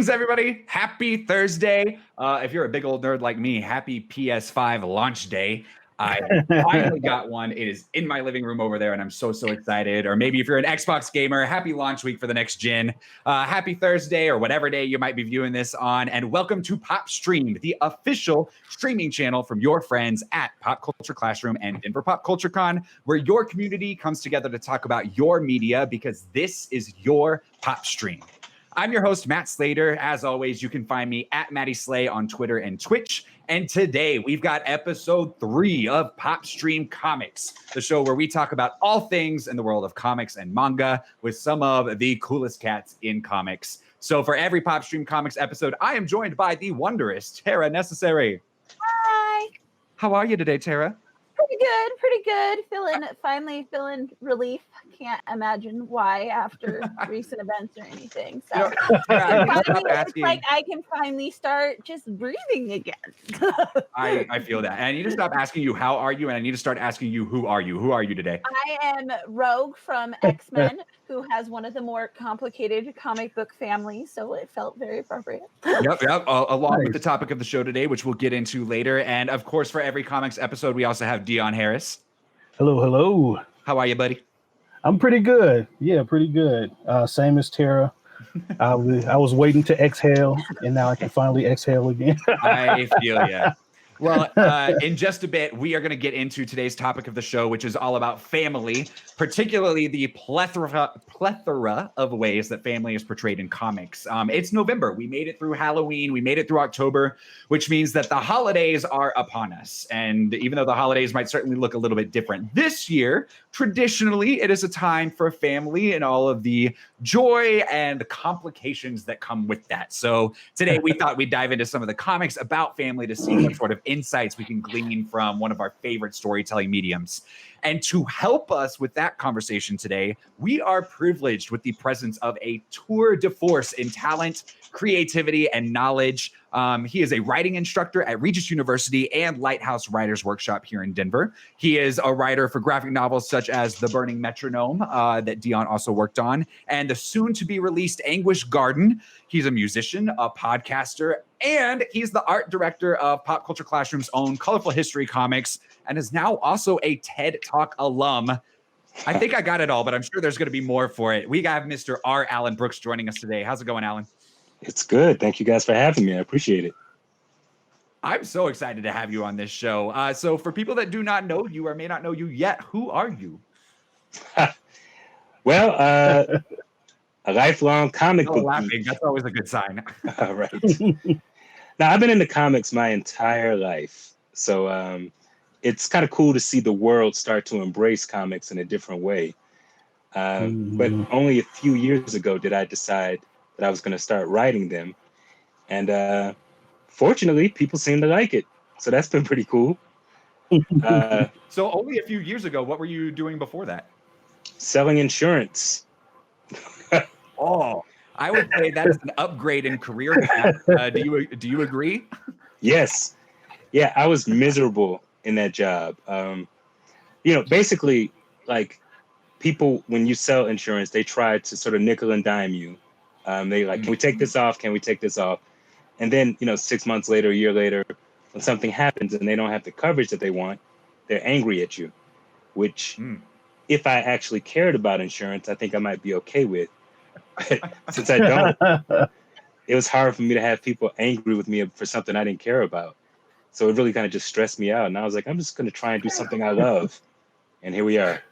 Greetings, everybody. Happy Thursday. If you're a big old nerd like me, happy PS5 launch day. I finally got one. It is in my living room over there, and I'm so excited. Or maybe if you're an Xbox gamer, happy launch week for the next gen. Happy Thursday or whatever day you might be viewing this on. And welcome to PopStream, the official streaming channel from your friends at Pop Culture Classroom and Denver Pop Culture Con, where your community comes together to talk about your media because this is your PopStream. I'm your host, Matt Slater. As always, you can find me at Matty Slay on Twitter and Twitch. And today we've got episode 3 of PopStream Comics, the show where we talk about all things in the world of comics and manga with some of the coolest cats in comics. So for every PopStream Comics episode, I am joined by the wondrous Tara Necessary. Hi. How are you today, Tara? Pretty good. Finally feeling relief. Can't imagine why after recent events or anything. So it's like I can finally start just breathing again. I feel that. And I need to stop asking you, how are you? And I need to start asking you, who are you? Who are you today? I am Rogue from X-Men, who has one of the more complicated comic book families. So it felt very appropriate. Yep. Along with the topic of the show today, which we'll get into later. And of course, for every comics episode, we also have Dion Harris. Hello. How are you, buddy? I'm pretty good. Yeah, pretty good. Same as Tara. I was waiting to exhale, and now I can finally exhale again. I feel ya. Well, in just a bit, we are going to get into today's topic of the show, which is all about family, particularly the plethora of ways that family is portrayed in comics. It's November. We made it through Halloween. We made it through October, which means that the holidays are upon us. And even though the holidays might certainly look a little bit different this year, traditionally, it is a time for family and all of the joy and complications that come with that. So today we thought we'd dive into some of the comics about family to see what sort of insights we can glean from one of our favorite storytelling mediums. And to help us with that conversation today, we are privileged with the presence of a tour de force in talent, creativity, and knowledge. He is a writing instructor at Regis University and Lighthouse Writers Workshop here in Denver. He is a writer for graphic novels such as The Burning Metronome that Dion also worked on, and the soon-to-be-released Anguish Garden. He's a musician, a podcaster, and he's the art director of Pop Culture Classroom's own Colorful History comics, and is now also a TED Talk alum. I think I got it all, but I'm sure there's going to be more for it. We got Mr. R. Alan Brooks joining us today. How's it going, Alan? It's good. Thank you guys for having me. I appreciate it. I'm so excited to have you on this show. So for people that do not know you or may not know you yet, who are you? Well, a lifelong comic book laughing. geek. That's always a good sign. All right. Now, I've been into comics my entire life. So it's kind of cool to see the world start to embrace comics in a different way. But only a few years ago did I decide that I was going to start writing them. And fortunately, people seem to like it. So that's been pretty cool. So only a few years ago, what were you doing before that? Selling insurance. Oh, I would say that is an upgrade in career path. Do you agree? Yes. Yeah, I was miserable in that job. Basically, like, people, when you sell insurance, they try to sort of nickel and dime you. They like, can we take this off? Can we take this off? And then, 6 months later, a year later, when something happens and they don't have the coverage that they want, they're angry at you, which if I actually cared about insurance, I think I might be okay with. But since I don't, it was hard for me to have people angry with me for something I didn't care about. So it really kind of just stressed me out. And I was like, I'm just going to try and do something I love. And here we are.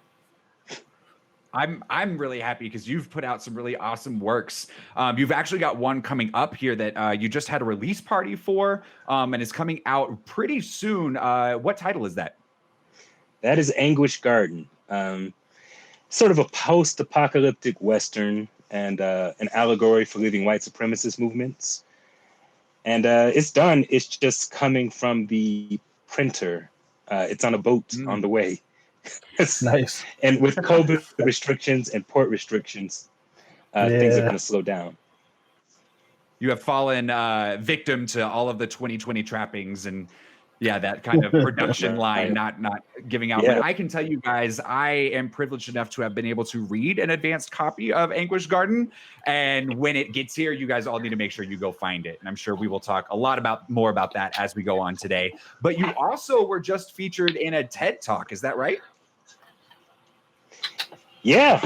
I'm really happy because you've put out some really awesome works. You've actually got one coming up here that you just had a release party for, and is coming out pretty soon. What title is that? That is Anguish Garden. Sort of a post-apocalyptic Western and an allegory for leaving white supremacist movements. And it's done. It's just coming from the printer. It's on a boat on the way. Nice. And with COVID restrictions and port restrictions, things are going to slow down. You have fallen victim to all of the 2020 trappings, and Yeah, that kind of production line, not giving out. Yeah. But I can tell you guys, I am privileged enough to have been able to read an advanced copy of Anguish Garden. And when it gets here, you guys all need to make sure you go find it. And I'm sure we will talk a lot more about that as we go on today. But you also were just featured in a TED Talk. Is that right? Yeah.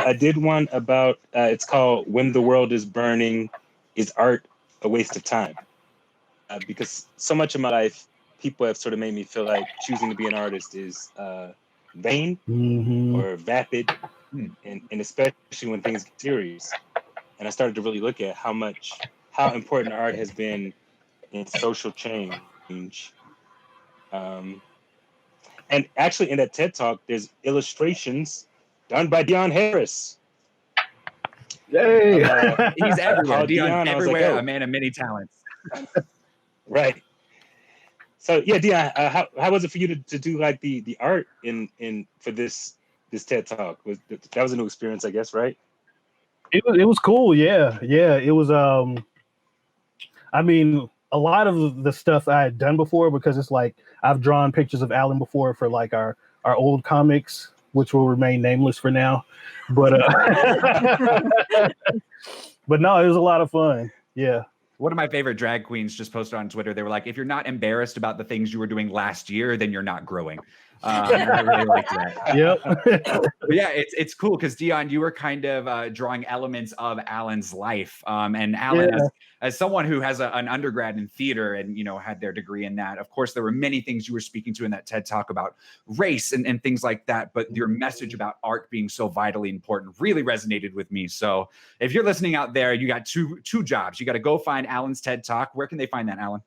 I did one about, it's called When the World is Burning, Is Art a Waste of Time? Because so much of my life, people have sort of made me feel like choosing to be an artist is vain or vapid, and especially when things get serious. And I started to really look at how important art has been in social change. And actually, in that TED Talk, there's illustrations done by Dion Harris. Yay! He's everywhere. Dion's everywhere, like, a man of many talents. Right. So yeah, Dion, how was it for you to do like the art in for this TED Talk? That was a new experience, I guess, right? It was cool. Yeah. It was. I mean, a lot of the stuff I had done before, because it's like I've drawn pictures of Alan before for like our old comics, which will remain nameless for now. But but no, it was a lot of fun. Yeah. One of my favorite drag queens just posted on Twitter. They were like, if you're not embarrassed about the things you were doing last year, then you're not growing. I really liked that. Yep. But yeah, it's cool because Dion, you were kind of drawing elements of Alan's life. And Alan, as someone who has an undergrad in theater and, had their degree in that, of course, there were many things you were speaking to in that TED Talk about race and things like that. But your message about art being so vitally important really resonated with me. So if you're listening out there, you got two jobs. You got to go find Alan's TED Talk. Where can they find that, Alan?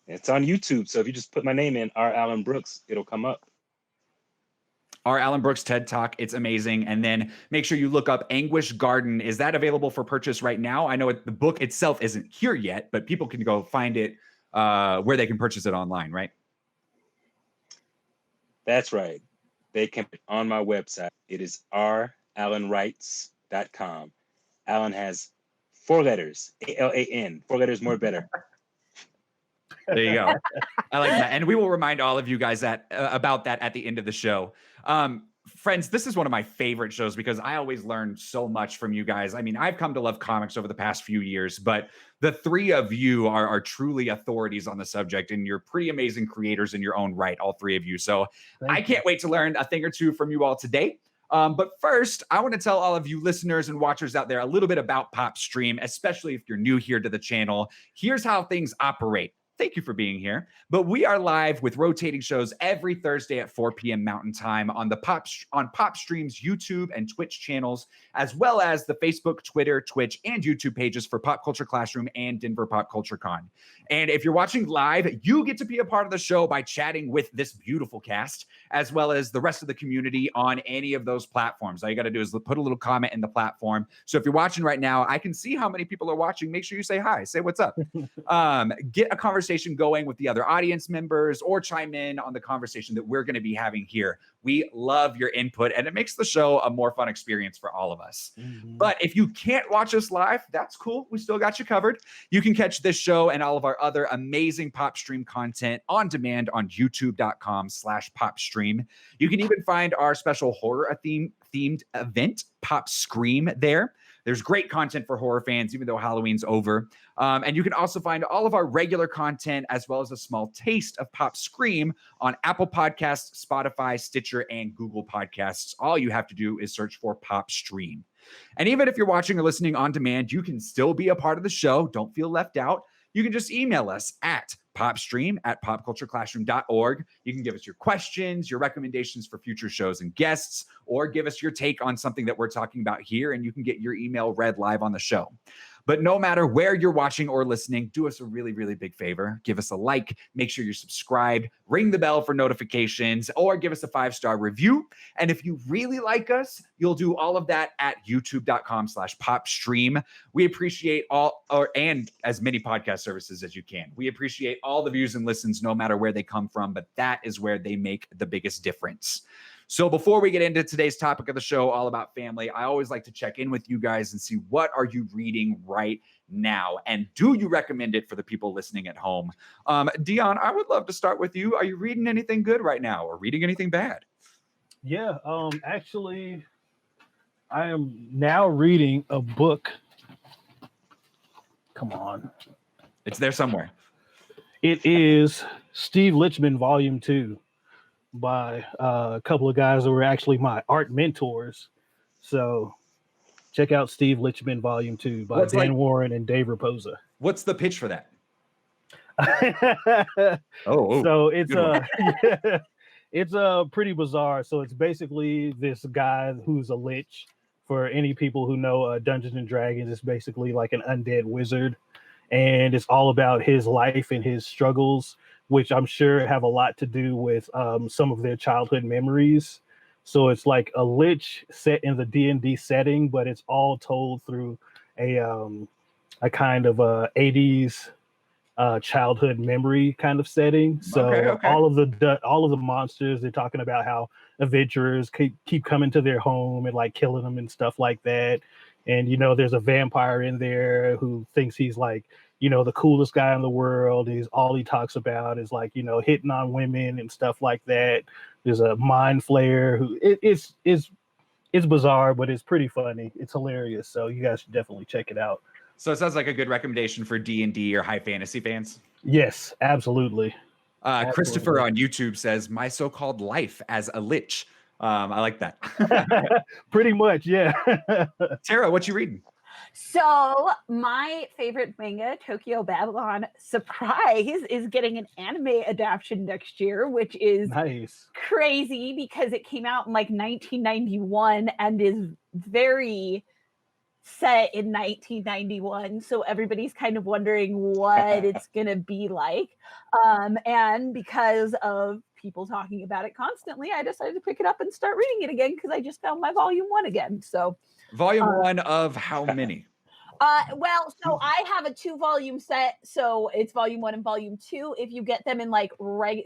It's on YouTube. So if you just put my name in, R. Alan Brooks, it'll come up. Our Alan Brooks TED Talk. It's amazing. And then make sure you look up Anguish Garden. Is that available for purchase right now? I know the book itself isn't here yet, but people can go find it where they can purchase it online, right? That's right. They can put it on my website. It is ralanwrites.com. Alan has 4 letters, ALAN, 4 letters more better. There you go. I like that. And we will remind all of you guys about that at the end of the show. Friends, this is one of my favorite shows because I always learn so much from you guys. I mean, I've come to love comics over the past few years, but the 3 of you are truly authorities on the subject, and you're pretty amazing creators in your own right, all 3 of you. So I can't wait to learn a thing or two from you all today. But first, I want to tell all of you listeners and watchers out there a little bit about PopStream, especially if you're new here to the channel. Here's how things operate. Thank you for being here. But we are live with rotating shows every Thursday at 4 p.m. Mountain Time on PopStream's YouTube and Twitch channels, as well as the Facebook, Twitter, Twitch, and YouTube pages for Pop Culture Classroom and Denver Pop Culture Con. And if you're watching live, you get to be a part of the show by chatting with this beautiful cast, as well as the rest of the community on any of those platforms. All you got to do is put a little comment in the platform. So if you're watching right now, I can see how many people are watching. Make sure you say hi, say what's up. Get a conversation going with the other audience members or chime in on the conversation that we're going to be having here. We love your input, and it makes the show a more fun experience for all of us. But if you can't watch us live, that's cool. We still got you covered. You can catch this show and all of our other amazing PopStream content on demand on youtube.com/PopStream. You can even find our special horror themed event, PopScream, there. There's great content for horror fans, even though Halloween's over. And you can also find all of our regular content, as well as a small taste of PopScream on Apple Podcasts, Spotify, Stitcher, and Google Podcasts. All you have to do is search for PopStream. And even if you're watching or listening on demand, you can still be a part of the show. Don't feel left out. You can just email us at popstream@popcultureclassroom.org. You can give us your questions, your recommendations for future shows and guests, or give us your take on something that we're talking about here, and you can get your email read live on the show. But no matter where you're watching or listening, do us a really, really big favor. Give us a like, make sure you're subscribed, ring the bell for notifications, or give us a 5-star review. And if you really like us, you'll do all of that at youtube.com/PopStream. We appreciate and as many podcast services as you can. We appreciate all the views and listens, no matter where they come from, but that is where they make the biggest difference. So before we get into today's topic of the show, all about family, I always like to check in with you guys and see what are you reading right now, and do you recommend it for the people listening at home? Dion, I would love to start with you. Are you reading anything good right now, or reading anything bad? Yeah, actually, I am now reading a book. Come on. It's there somewhere. It is Steve Lichtman, Volume 2, by a couple of guys that were actually my art mentors. So check out Steve Lichtman, Volume 2 by Dan Warren and Dave Raposa. What's the pitch for that? So it's pretty bizarre. So it's basically this guy who's a lich. For any people who know Dungeons and Dragons, it's basically like an undead wizard, and it's all about his life and his struggles, which I'm sure have a lot to do with some of their childhood memories. So it's like a lich set in the D&D setting, but it's all told through a kind of 80s childhood memory kind of setting. So all of the monsters, they're talking about how adventurers keep coming to their home and like killing them and stuff like that. And there's a vampire in there who thinks he's like the coolest guy in the world. All he talks about is like hitting on women and stuff like that. There's a mind flayer who it's bizarre, but it's pretty funny. It's hilarious. So you guys should definitely check it out. So it sounds like a good recommendation for D&D or high fantasy fans. Yes, absolutely. Christopher on YouTube says, "My so-called life as a lich." I like that. Pretty much, yeah. Tara, what you reading? So my favorite manga, Tokyo Babylon Surprise, is getting an anime adaptation next year, which is nice, crazy because it came out in like 1991 and is very set in 1991, so everybody's kind of wondering what it's gonna be like, and because of people talking about it constantly, I decided to pick it up and start reading it again because I just found my volume 1 again. So volume 1 of how many? Well, so I have a 2-volume set, so it's volume 1 and volume 2. If you get them in like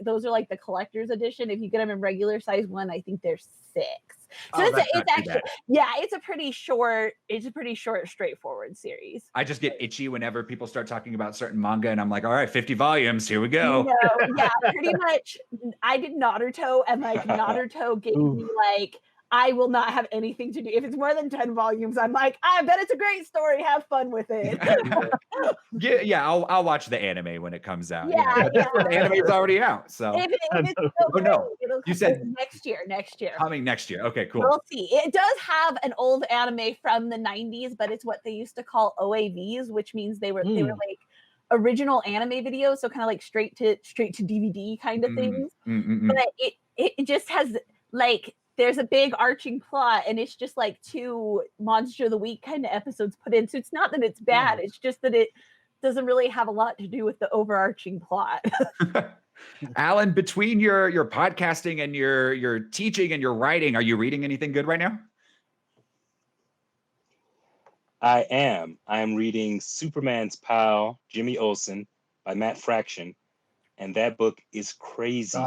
those are like the collector's edition. If you get them in regular size 1, I think they're 6. So it's actually it's a pretty short, straightforward series. I just get itchy whenever people start talking about certain manga, and I'm like, all right, 50 volumes, here we go. Yeah, pretty much. I did Naruto, and like Naruto gave me like, I will not have anything to do. If it's more than 10 volumes, I'm like, I bet it's a great story. Have fun with it. I'll watch the anime when it comes out. The anime is already out. So you said next year. Coming next year. Okay, cool. We'll see. It does have an old anime from the 90s, but it's what they used to call OAVs, which means they were like original anime videos, so kind of like straight to DVD kind of things. But it just has like, there's a big arching plot, and it's just like 2 Monster of the Week kind of episodes put in. So it's not that it's bad. It's just that it doesn't really have a lot to do with the overarching plot. Alan, between your podcasting and your teaching and your writing, are you reading anything good right now? I am reading Superman's Pal, Jimmy Olsen by Matt Fraction. And that book is crazy.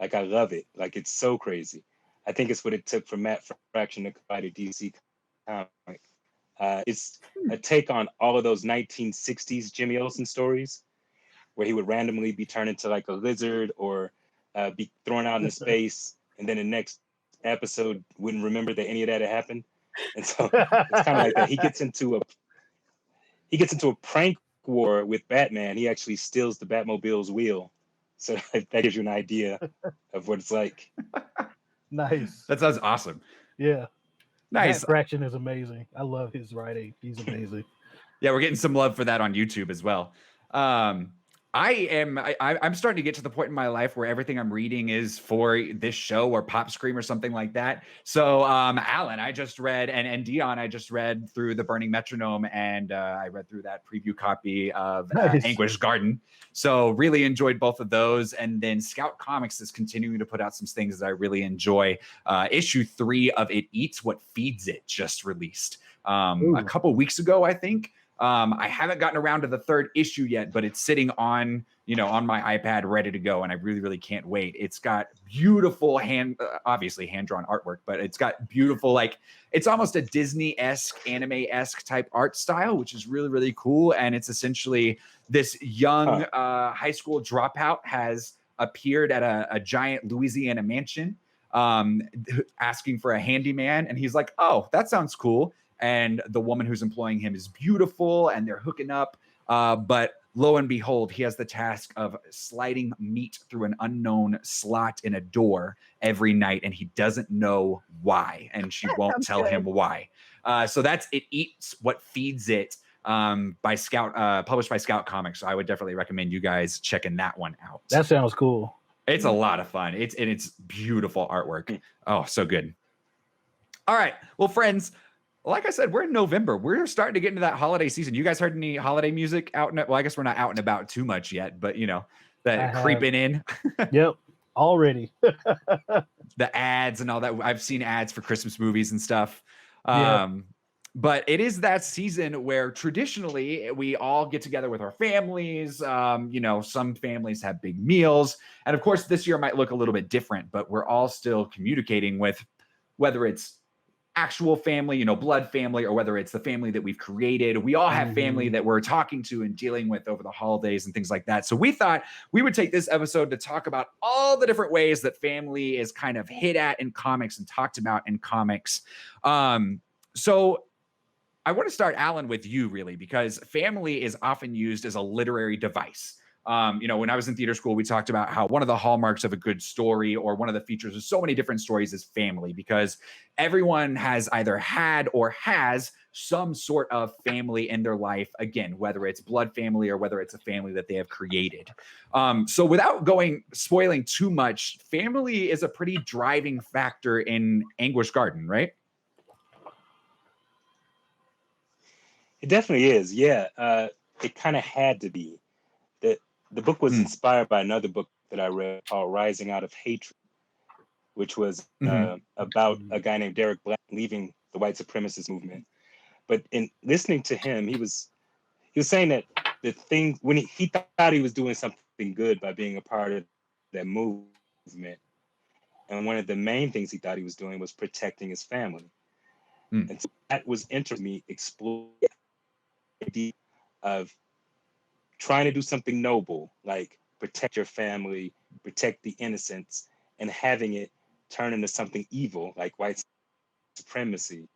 Like, I love it. Like, it's so crazy. I think it's what it took for Matt Fraction to write a DC comic. It's a take on all of those 1960s Jimmy Olsen stories where he would randomly be turned into like a lizard or be thrown out into space. And then the next episode wouldn't remember that any of that had happened. And so it's kind of like that. He gets into a prank war with Batman. He actually steals the Batmobile's wheel. So that gives you an idea of what it's like. Nice. That sounds awesome. Yeah. Nice. Matt Fraction is amazing. I love his writing. He's amazing. Yeah, we're getting some love for that on YouTube as well. I'm starting to get to the point in my life where everything I'm reading is for this show or PopStream or something like that. So Alan, I just read, and Dion, I just read through The Burning Metronome, and I read through that preview copy of Anguish Garden. So really enjoyed both of those. And then Scout Comics is continuing to put out some things that I really enjoy. Issue 3 of It Eats What Feeds It just released a couple weeks ago, I think. I haven't gotten around to the 3rd issue yet, but it's sitting on, on my iPad ready to go. And I really, really can't wait. It's got beautiful obviously hand-drawn artwork, but it's got beautiful, like, it's almost a Disney-esque, anime-esque type art style, which is really, really cool. And it's essentially this young high school dropout has appeared at a giant Louisiana mansion, asking for a handyman. And he's like, oh, that sounds cool. And the woman who's employing him is beautiful and they're hooking up. But lo and behold, he has the task of sliding meat through an unknown slot in a door every night. And he doesn't know why. And she won't tell him why. So that's It Eats What Feeds It, by Scout, published by Scout Comics. So I would definitely recommend you guys checking that one out. That sounds cool. It's a lot of fun. It's beautiful artwork. Oh, so good. All right. Well, friends, like I said, we're in November. We're starting to get into that holiday season. You guys heard any holiday music out? Well, I guess we're not out and about too much yet, but that creeping in. Yep. Already. The ads and all that. I've seen ads for Christmas movies and stuff. Yeah. But it is that season where traditionally we all get together with our families. Some families have big meals. And of course, this year might look a little bit different, but we're all still communicating with, whether it's actual family, blood family, or whether it's the family that we've created. We all have family that we're talking to and dealing with over the holidays and things like that. So we thought we would take this episode to talk about all the different ways that family is kind of hit at in comics and talked about in comics. So I want to start, Alan, with you, really, because family is often used as a literary device. When I was in theater school, we talked about how one of the hallmarks of a good story, or one of the features of so many different stories, is family, because everyone has either had or has some sort of family in their life, again, whether it's blood family or whether it's a family that they have created. So without spoiling too much, family is a pretty driving factor in Anguish Garden, right? It definitely is. Yeah. It kind of had to be. The book was inspired by another book that I read called Rising Out of Hatred, which was about a guy named Derek Black leaving the white supremacist movement. But in listening to him, he was saying that the thing, when he thought he was doing something good by being a part of that movement, and one of the main things he thought he was doing was protecting his family. And so that was interesting me, explore the idea of trying to do something noble, like protect your family, protect the innocents, and having it turn into something evil, like white supremacy.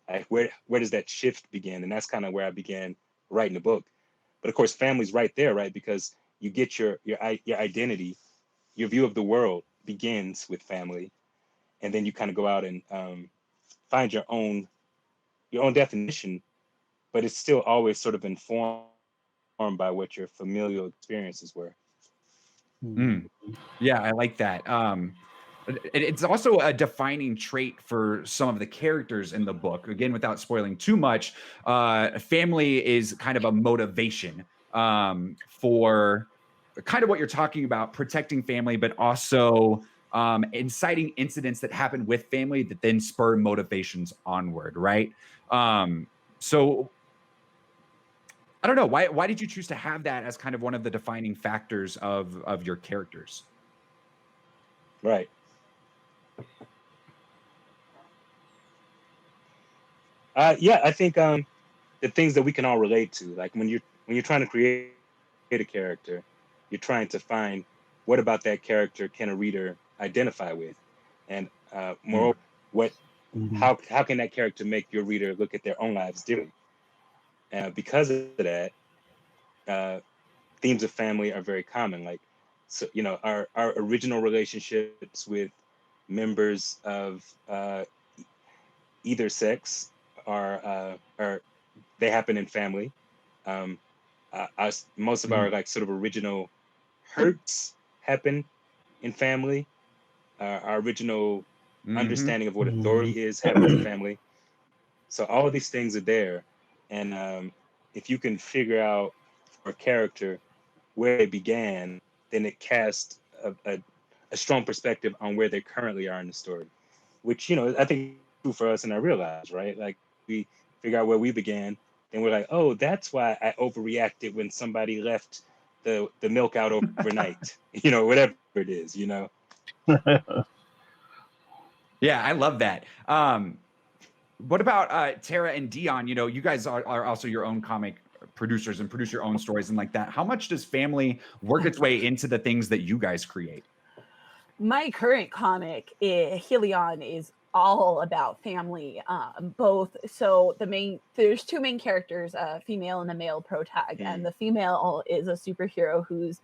Like where does that shift begin? And that's kind of where I began writing the book. But of course, family's right there, right? Because you get your identity, your view of the world begins with family, and then you kind of go out and find your own definition, but it's still always sort of informed by what your familial experiences were. Yeah, I like that. It's also a defining trait for some of the characters in the book. Again, without spoiling too much, family is kind of a motivation for kind of what you're talking about, protecting family, but also inciting incidents that happen with family that then spur motivations onward, right? So I don't know, why did you choose to have that as kind of one of the defining factors of your characters? Right. Yeah, I think the things that we can all relate to, like when you're trying to create a character, you're trying to find what about that character can a reader identify with, and moreover, how can that character make your reader look at their own lives differently? Because of that, themes of family are very common. Like, so our original relationships with members of either sex are they happen in family. Most of our like sort of original hurts happen in family. Our original understanding of what authority is happens in family. So all of these things are there, and if you can figure out for a character where it began, then it casts a strong perspective on where they currently are in the story, which I think is true for us in our real lives, right? Like we figure out where we began, then we're like, oh, that's why I overreacted when somebody left the milk out overnight, whatever it is, Yeah, I love that. What about Tara and Dion? You guys are also your own comic producers and produce your own stories and like that. How much does family work its way into the things that you guys create? My current comic, Helion, is all about family. Both. So there's two main characters, a female and a male protag, and the female is a superhero whose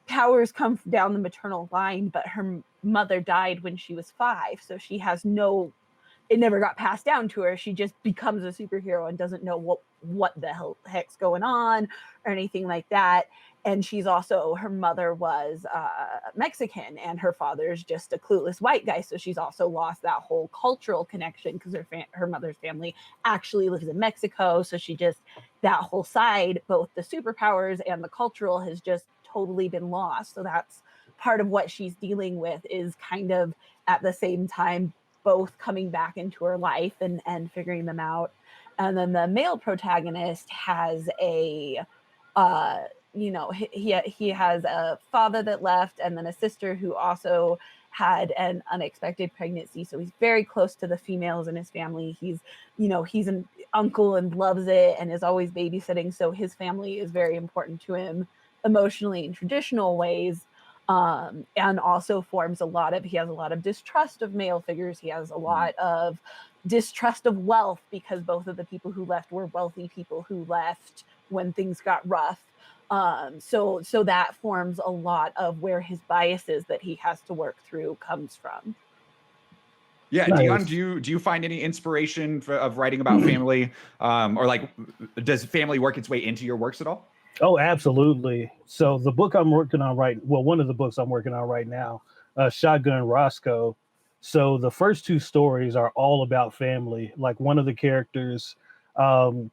powers come down the maternal line, but her mother died when she was 5, so she has it never got passed down to her. She just becomes a superhero and doesn't know what the heck's going on or anything like that. And she's also, her mother was Mexican and her father's just a clueless white guy. So she's also lost that whole cultural connection because her mother's family actually lives in Mexico. So that whole side, both the superpowers and the cultural, has just totally been lost. So that's part of what she's dealing with, is kind of at the same time both coming back into her life and figuring them out. And then the male protagonist has he has a father that left, and then a sister who also had an unexpected pregnancy. So he's very close to the females in his family. He's an uncle and loves it and is always babysitting. So his family is very important to him emotionally in traditional ways. And also he has a lot of distrust of male figures. He has a lot of distrust of wealth, because both of the people who left were wealthy people who left when things got rough. So that forms a lot of where his biases that he has to work through comes from. Yeah, nice. Dion, do you find any inspiration of writing about family, or like, does family work its way into your works at all? Oh, absolutely. So the book I'm working on one of the books I'm working on right now, Shotgun Roscoe. So the first 2 stories are all about family. Like, one of the characters, one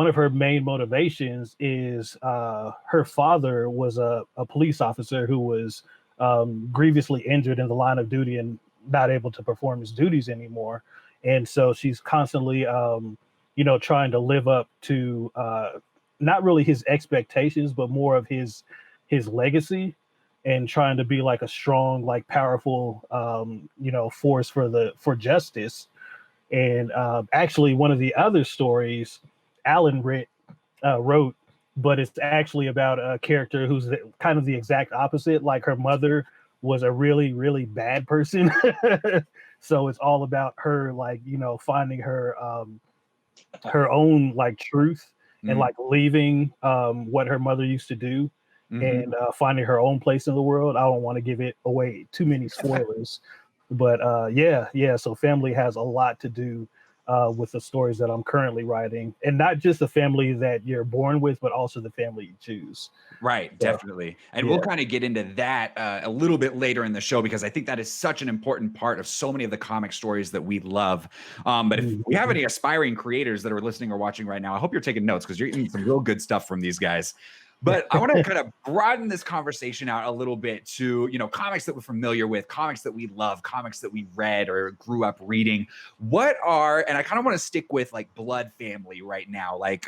of her main motivations is her father was a police officer who was grievously injured in the line of duty and not able to perform his duties anymore. And so she's constantly, trying to live up to not really his expectations, but more of his legacy, and trying to be like a strong, like powerful, force for justice. And actually, one of the other stories Alan wrote, but it's actually about a character who's kind of the exact opposite. Like, her mother was a really, really bad person. So it's all about her, like, finding her own like truth, and like leaving what her mother used to do, and finding her own place in the world. I don't want to give it away too many spoilers, but so family has a lot to do with the stories that I'm currently writing, and not just the family that you're born with, but also the family you choose. Right, definitely. And we'll kind of get into that a little bit later in the show, because I think that is such an important part of so many of the comic stories that we love. But if we have any aspiring creators that are listening or watching right now, I hope you're taking notes, because you're eating some real good stuff from these guys. But I want to kind of broaden this conversation out a little bit to, comics that we're familiar with, comics that we love, comics that we read or grew up reading. And I kind of want to stick with like blood family right now, like,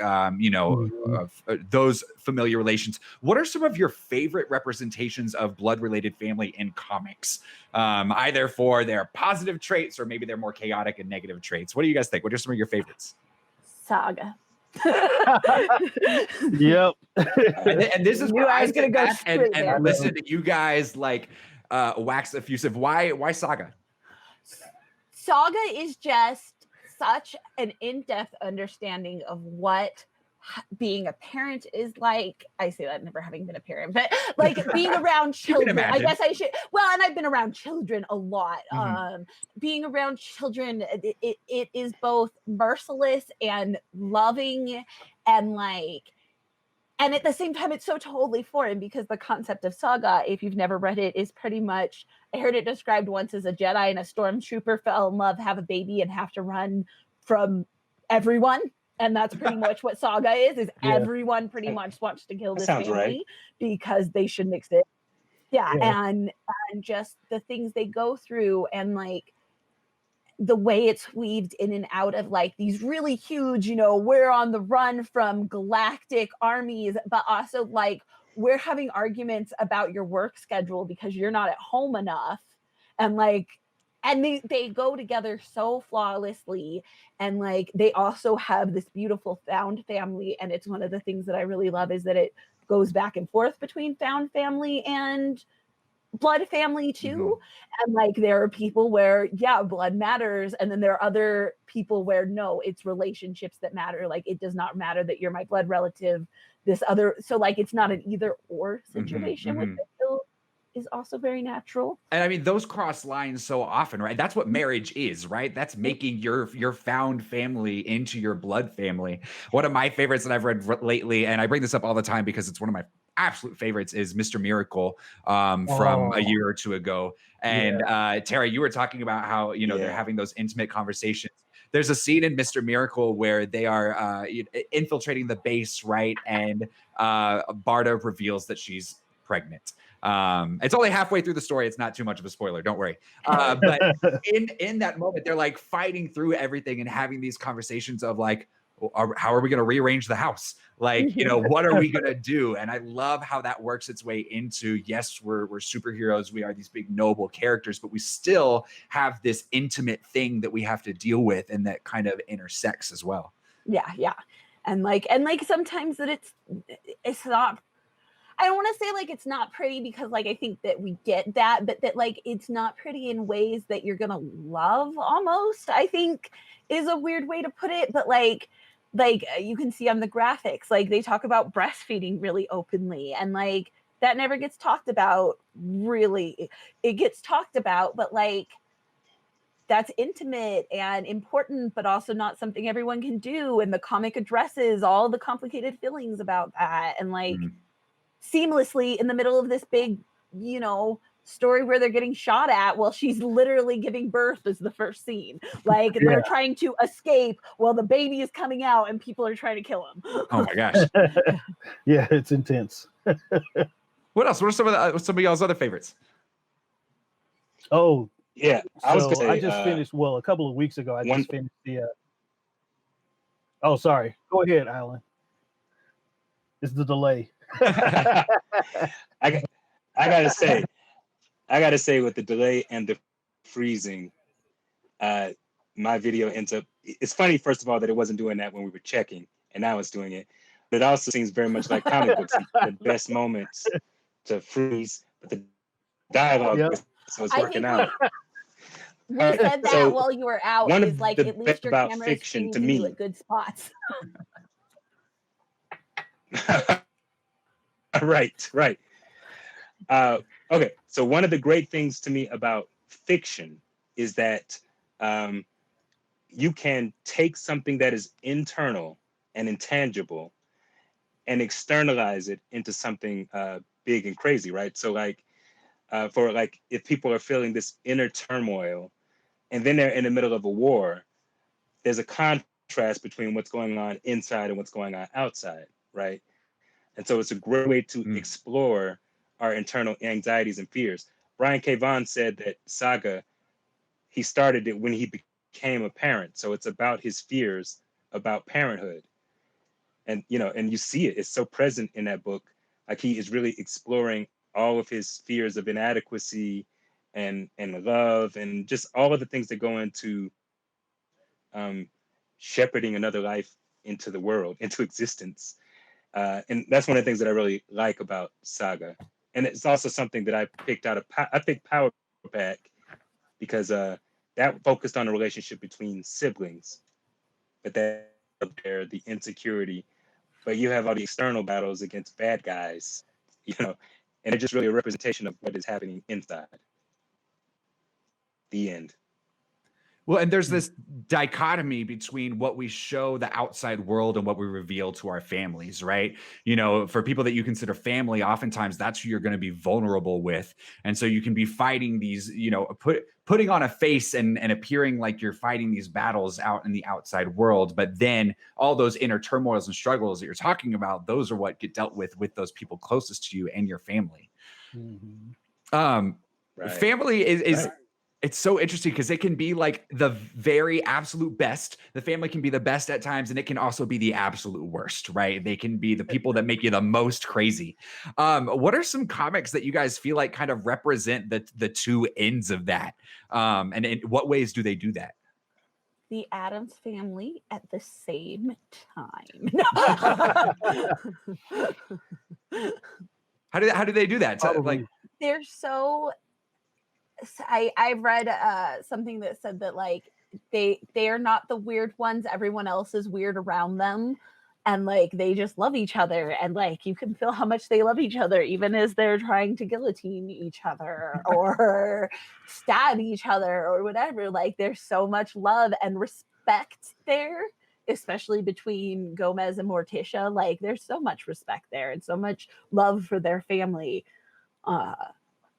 those familiar relations. What are some of your favorite representations of blood-related family in comics? Either for their positive traits or maybe their more chaotic and negative traits. What do you guys think? What are some of your favorites? Saga. Yep. And this is where I was gonna go and listen to you guys like wax effusive. Why Saga? Saga is just such an in-depth understanding of what being a parent is like. I say that never having been a parent, but like being around children. I guess I should. Well, and I've been around children a lot. Being around children, it is both merciless and loving, and and at the same time, it's so totally foreign, because the concept of Saga, if you've never read it, is pretty much, I heard it described once as a Jedi and a stormtrooper fell in love, have a baby, and have to run from everyone. And that's pretty much what Saga is everyone pretty much wants to kill this family because they shouldn't exist. And just the things they go through, and like, the way it's weaved in and out of like these really huge, you know, we're on the run from galactic armies, but also like we're having arguments about your work schedule because you're not at home enough. And like, and they go together so flawlessly. And like, they also have this beautiful found family. And it's one of the things that I really love is that it goes back and forth between found family and blood family too. And like, there are people where, yeah, blood matters. And then there are other people where, no, it's relationships that matter. Like, it does not matter that you're my blood relative, this other. So like, it's not an either or situation, which I feel is also very natural. And I mean, those cross lines so often, right? That's what marriage is, right? That's making your found family into your blood family. One of my favorites that I've read lately, and I bring this up all the time because it's one of my absolute favorites, is Mr. Miracle from a year or two ago. And Tara, you were talking about how, you know, they're having those intimate conversations. There's a scene in Mr. Miracle where they are infiltrating the base, right? And Barda reveals that she's pregnant. It's only halfway through the story. It's not too much of a spoiler. Don't worry. But in that moment, they're like fighting through everything and having these conversations of like, how are we going to rearrange the house? Like, you know, what are we going to do? And I love how that works its way into, yes, we're superheroes. We are these big noble characters, but we still have this intimate thing that we have to deal with and that kind of intersects as well. Yeah. And like sometimes that it's not, I don't want to say like it's not pretty because like I think that we get that, but that like it's not pretty in ways that you're gonna love almost, I think is a weird way to put it. But like you can see on the graphics, like they talk about breastfeeding really openly, and like that never gets talked about really. It gets talked about, but like that's intimate and important, but also not something everyone can do. And the comic addresses all the complicated feelings about that, and like seamlessly in the middle of this big, you know, story where they're getting shot at while she's literally giving birth is the first scene. Like they're trying to escape while the baby is coming out and people are trying to kill him. Oh my gosh. Yeah, it's intense. What else? What are some of y'all's other favorites? Oh, yeah. I was gonna say, I just finished, well, a couple of weeks ago, I just finished the oh, sorry. Go ahead, Alan. It's the delay. I gotta say with the delay and the freezing, my video ends up, it's funny, first of all, that it wasn't doing that when we were checking and now it's doing it, but it also seems very much like comic books. The best moments to freeze, but the dialogue so it's working out. We said that while you were out is like at least your camera is to me at good spots. Right. Okay, so one of the great things to me about fiction is that you can take something that is internal and intangible and externalize it into something big and crazy, right? So like, for like, if people are feeling this inner turmoil and then they're in the middle of a war, there's a contrast between what's going on inside and what's going on outside, right? And so it's a great way to explore our internal anxieties and fears. Brian K. Vaughan said that Saga, he started it when he became a parent. So it's about his fears about parenthood. And, you know, and you see it, it's so present in that book. Like he is really exploring all of his fears of inadequacy and love and just all of the things that go into shepherding another life into the world, into existence. And that's one of the things that I really like about Saga. And it's also something that I picked out of, I picked Power Pack because that focused on a relationship between siblings, but that there, the insecurity, but you have all the external battles against bad guys, you know, and it's just really a representation of what is happening inside. The end. Well, and there's this dichotomy between what we show the outside world and what we reveal to our families, right? You know, for people that you consider family, oftentimes that's who you're going to be vulnerable with. And so you can be fighting these, you know, putting on a face and appearing like you're fighting these battles out in the outside world. But then all those inner turmoils and struggles that you're talking about, those are what get dealt with those people closest to you and your family. Right. Family is It's so interesting because it can be like the very absolute best. The family can be the best at times, and it can also be the absolute worst, right? They can be the people that make you the most crazy. What are some comics that you guys feel like kind of represent the two ends of that? And in what ways do they do that? The Addams Family at the same time. How do they do that? Like, they're so. I read something that said that like they are not the weird ones. Everyone else is weird around them, and like they just love each other, and like you can feel how much they love each other, even as they're trying to guillotine each other or stab each other or whatever. Like there's so much love and respect there, especially between Gomez and Morticia. Like there's so much respect there and so much love for their family.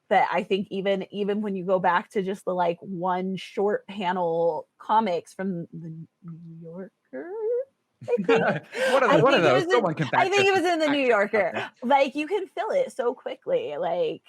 That I think even when you go back to just the like one short panel comics from the New Yorker, I think. one of those. Someone can I think it was in the New Yorker. Like you can feel it so quickly. Like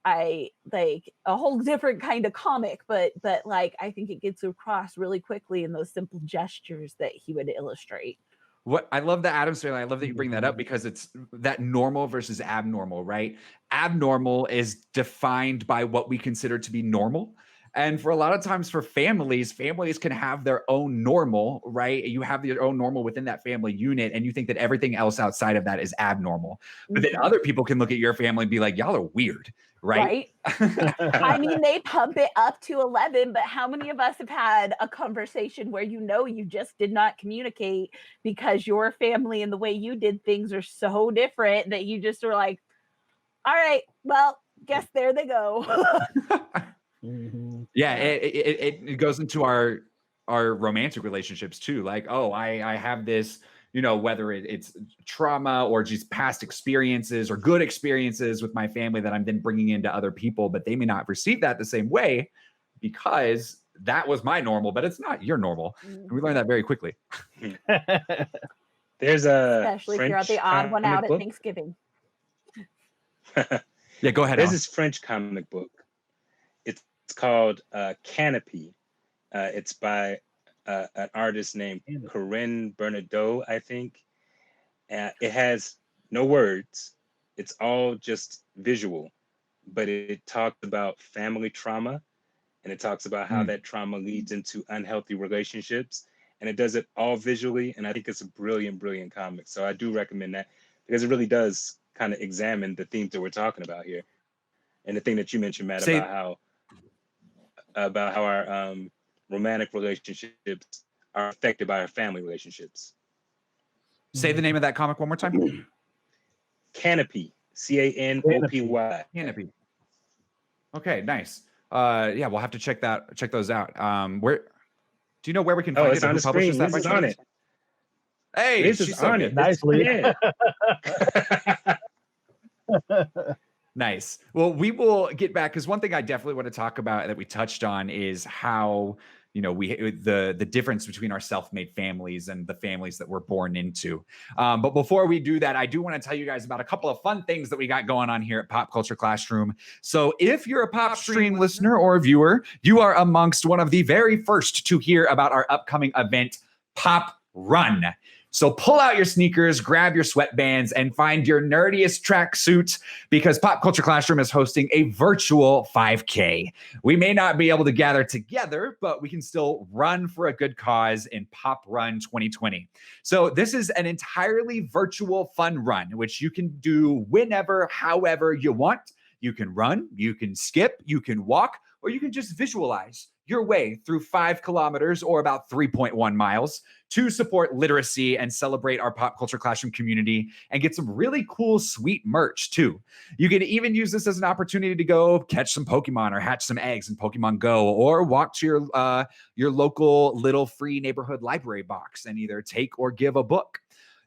I like a whole different kind of comic, but like I think it gets across really quickly in those simple gestures that he would illustrate. What I love the Addams Family. I love that you bring that up because it's that normal versus abnormal, right? Abnormal is defined by what we consider to be normal. And for a lot of times for families can have their own normal, right? You have your own normal within that family unit, and you think that everything else outside of that is abnormal. But then other people can look at your family and be like, y'all are weird, right? I mean, they pump it up to 11, but how many of us have had a conversation where you just did not communicate because your family and the way you did things are so different that you just were like, all right, well, guess there they go. Yeah, it goes into our romantic relationships too. Like, oh, I have this, whether it's trauma or just past experiences or good experiences with my family that I'm then bringing into other people, but they may not receive that the same way because that was my normal, but it's not your normal. And we learned that very quickly. There's especially if you're the odd one out at Thanksgiving. Yeah, go ahead. There's this French comic book. It's called Canopy. It's by an artist named Corinne Bernardeau, I think. It has no words. It's all just visual, but it talks about family trauma, and it talks about how that trauma leads into unhealthy relationships, and it does it all visually, and I think it's a brilliant, brilliant comic. So I do recommend that because it really does kind of examine the themes that we're talking about here. And the thing that you mentioned, Matt, about how our romantic relationships are affected by our family relationships. Say the name of that comic one more time. Canopy, Canopy. Canopy. Okay, nice. Yeah, we'll have to check those out. Where do you know where we can find it? It's on the screen. This is on it. Hey, this is on it. Nicely. Nice. Well, we will get back because one thing I definitely want to talk about that we touched on is how the difference between our self-made families and the families that we're born into. But before we do that, I do want to tell you guys about a couple of fun things that we got going on here at Pop Culture Classroom. So if you're a PopStream listener or viewer, you are amongst one of the very first to hear about our upcoming event, PopRun. So pull out your sneakers, grab your sweatbands, and find your nerdiest tracksuit because Pop Culture Classroom is hosting a virtual 5K. We may not be able to gather together, but we can still run for a good cause in PopRun 2020. So this is an entirely virtual fun run, which you can do whenever, however you want. You can run, you can skip, you can walk, or you can just visualize your way through 5 kilometers or about 3.1 miles to support literacy and celebrate our Pop Culture Classroom community and get some really cool, sweet merch too. You can even use this as an opportunity to go catch some Pokemon or hatch some eggs in Pokemon Go, or walk to your local little free neighborhood library box and either take or give a book.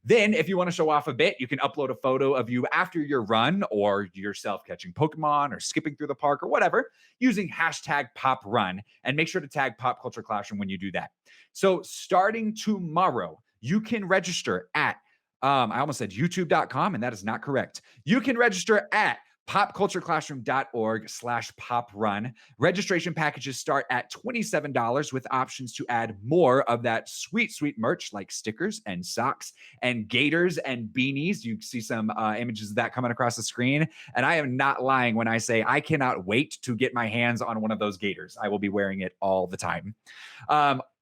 Then, if you want to show off a bit, you can upload a photo of you after your run or yourself catching Pokemon or skipping through the park or whatever using hashtag PopRun, and make sure to tag Pop Culture Classroom when you do that. So starting tomorrow, you can register at, I almost said youtube.com, and that is not correct. You can register at popcultureclassroom.org/PopRun. Registration packages start at $27 with options to add more of that sweet, sweet merch like stickers and socks and gaiters and beanies. You see some images of that coming across the screen. And I am not lying when I say I cannot wait to get my hands on one of those gaiters. I will be wearing it all the time.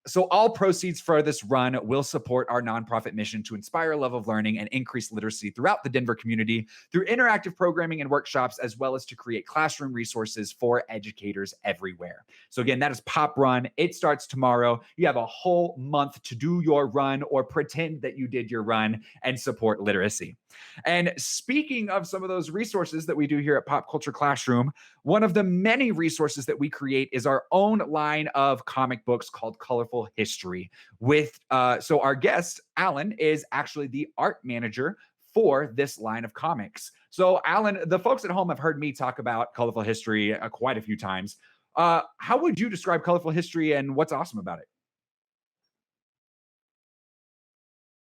So all proceeds for this run will support our nonprofit mission to inspire a love of learning and increase literacy throughout the Denver community through interactive programming and workshops, as well as to create classroom resources for educators everywhere. So again, that is PopRun. It starts tomorrow. You have a whole month to do your run or pretend that you did your run and support literacy. And speaking of some of those resources that we do here at Pop Culture Classroom, one of the many resources that we create is our own line of comic books called Colorful History. So our guest, Alan, is actually the art manager for this line of comics. So Alan, the folks at home have heard me talk about Colorful History quite a few times. How would you describe Colorful History and what's awesome about it?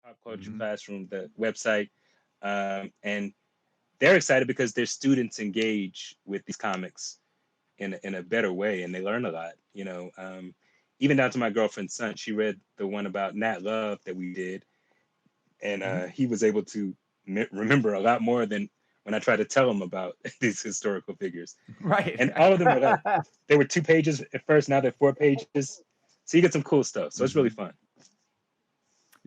Pop Culture Classroom, the website, and they're excited because their students engage with these comics in a better way, and they learn a lot. Even down to my girlfriend's son, she read the one about Nat Love that we did, and he was able to remember a lot more than when I tried to tell him about these historical figures. Right. And all of them were they were 2 pages at first, now they're 4 pages. So you get some cool stuff. So it's really fun.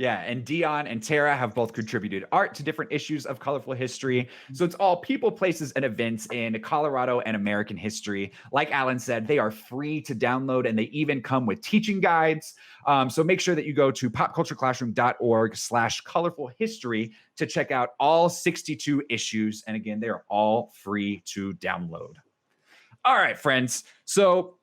Yeah, and Dion and Tara have both contributed art to different issues of Colorful History. So it's all people, places, and events in Colorado and American history. Like Alan said, they are free to download, and they even come with teaching guides. So make sure that you go to popcultureclassroom.org/colorful history to check out all 62 issues. And again, they are all free to download. All right, friends. So